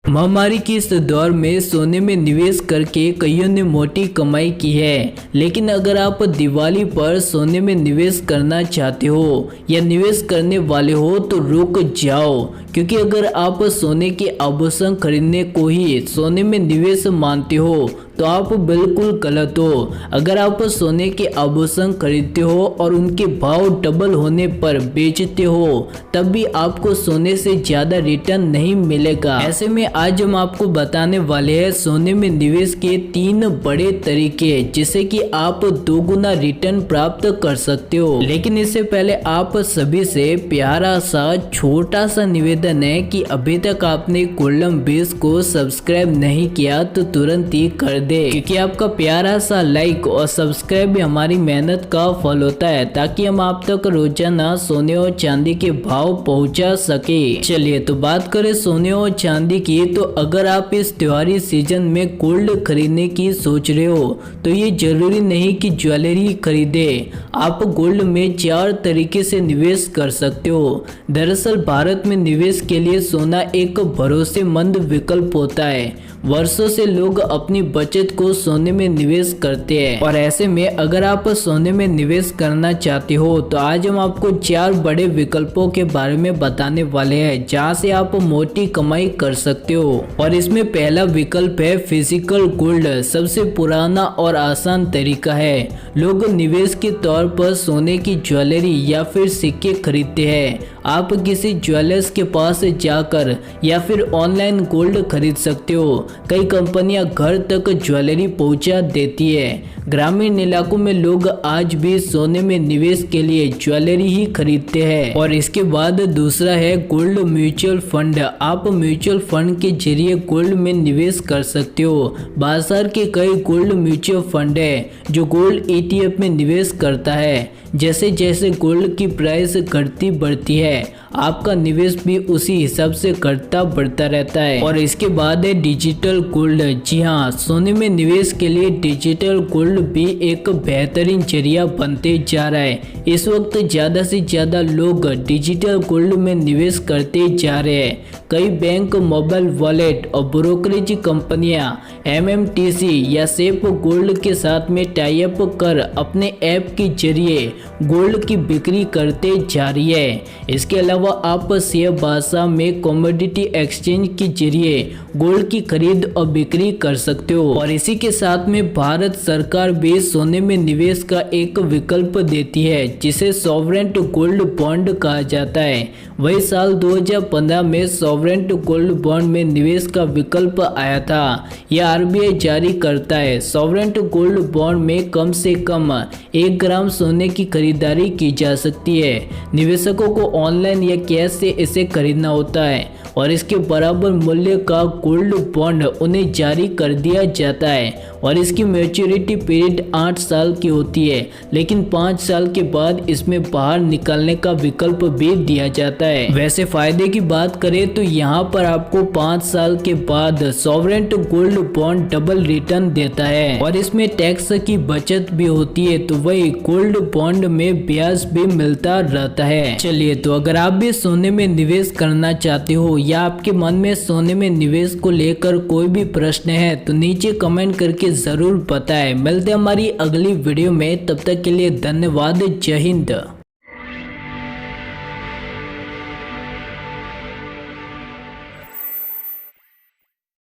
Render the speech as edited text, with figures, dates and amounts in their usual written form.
महामारी के इस दौर में सोने में निवेश करके कईयों ने मोटी कमाई की है। लेकिन अगर आप दिवाली पर सोने में निवेश करना चाहते हो या निवेश करने वाले हो तो रुक जाओ, क्योंकि अगर आप सोने के आभूषण खरीदने को ही सोने में निवेश मानते हो तो आप बिल्कुल गलत हो। अगर आप सोने के आभूषण खरीदते हो और उनके भाव डबल होने पर बेचते हो तब भी आपको सोने से ज्यादा रिटर्न नहीं मिलेगा। ऐसे में आज हम आपको बताने वाले हैं सोने में निवेश के 3 बड़े तरीके जिससे कि आप 2 गुना रिटर्न प्राप्त कर सकते हो। लेकिन इससे पहले आप सभी से प्यारा सा छोटा सा निवेदन है कि अभी तक आपने गोल्डन बेस को सब्सक्राइब नहीं किया तो तुरंत ही कर दे, क्योंकि आपका प्यारा सा लाइक और सब्सक्राइब भी हमारी मेहनत का फल होता है ताकि हम आप तक रोजाना सोने और चांदी के भाव पहुंचा सके। चलिए तो बात करें सोने और चांदी की, तो अगर आप इस त्योहारी सीजन में गोल्ड खरीदने की सोच रहे हो तो ये जरूरी नहीं कि ज्वेलरी खरीदे। आप गोल्ड में 4 तरीके से निवेश कर सकते हो। दरअसल भारत में निवेश के लिए सोना एक भरोसेमंद विकल्प होता है। वर्षों से लोग अपनी बचत को सोने में निवेश करते हैं और ऐसे में अगर आप सोने में निवेश करना चाहते हो तो आज हम आपको 4 बड़े विकल्पों के बारे में बताने वाले हैं जहां से आप मोटी कमाई कर सकते हो। और इसमें पहला विकल्प है फिजिकल गोल्ड। सबसे पुराना और आसान तरीका है। लोग निवेश के तौर पर सोने की ज्वेलरी या फिर सिक्के खरीदते हैं। आप किसी ज्वेलर्स के पास जाकर या फिर ऑनलाइन गोल्ड खरीद सकते हो। कई कंपनियां घर तक ज्वेलरी पहुंचा देती है। ग्रामीण इलाकों में लोग आज भी सोने में निवेश के लिए ज्वेलरी ही खरीदते हैं। और इसके बाद दूसरा है गोल्ड म्यूचुअल फंड। आप म्यूचुअल फंड के जरिए गोल्ड में निवेश कर सकते हो। बाजार के कई गोल्ड म्यूचुअल फंड है जो गोल्ड ETF में निवेश करता है। जैसे जैसे गोल्ड की प्राइस घटती बढ़ती है आपका निवेश भी उसी हिसाब से घटता बढ़ता रहता है। और इसके बाद है डिजिटल गोल्ड। जी हाँ, सोने में निवेश के लिए डिजिटल गोल्ड भी एक बेहतरीन जरिया बनते जा रहा है। इस वक्त ज्यादा से ज्यादा लोग डिजिटल गोल्ड में निवेश करते जा रहे हैं। कई बैंक, मोबाइल वॉलेट और ब्रोकरेज कंपनियां MMTC या सेफ गोल्ड के साथ में टाई अप कर अपने ऐप के जरिए गोल्ड की बिक्री करते जा रही है। इसके अलावा आप शेयर बाजार में कमोडिटी एक्सचेंज के जरिए गोल्ड की खरीद और बिक्री कर सकते हो। और इसी के साथ में भारत सरकार भी सोने में निवेश का एक विकल्प देती है जिसे सॉवरेन गोल्ड बॉन्ड कहा जाता है। वही साल 2015 में सॉवरेन गोल्ड बॉन्ड में निवेश का विकल्प आया था। यह RBI जारी करता है। सॉवरेन गोल्ड बॉन्ड में कम से कम 1 ग्राम सोने की खरीदारी की जा सकती है। निवेशकों को ऑनलाइन या कैश से इसे खरीदना होता है और इसके बराबर मूल्य का गोल्ड बॉन्ड उन्हें जारी कर दिया जाता है। और इसकी मैच्योरिटी पीरियड 8 साल की होती है, लेकिन 5 साल के बाद इसमें बाहर निकलने का विकल्प भी दिया जाता है। वैसे फायदे की बात करें तो यहाँ पर आपको 5 साल के बाद sovereign gold bond double return देता है और इसमें टैक्स की बचत भी होती है, तो वही गोल्ड बॉन्ड में ब्याज भी मिलता रहता है। चलिए तो अगर आप भी सोने में निवेश करना चाहते हो या आपके मन में सोने में निवेश को लेकर कोई भी प्रश्न है तो नीचे कमेंट करके जरूर बताएं। मिलते हैं हमारी अगली वीडियो में, तब तक के लिए धन्यवाद। जय हिंद।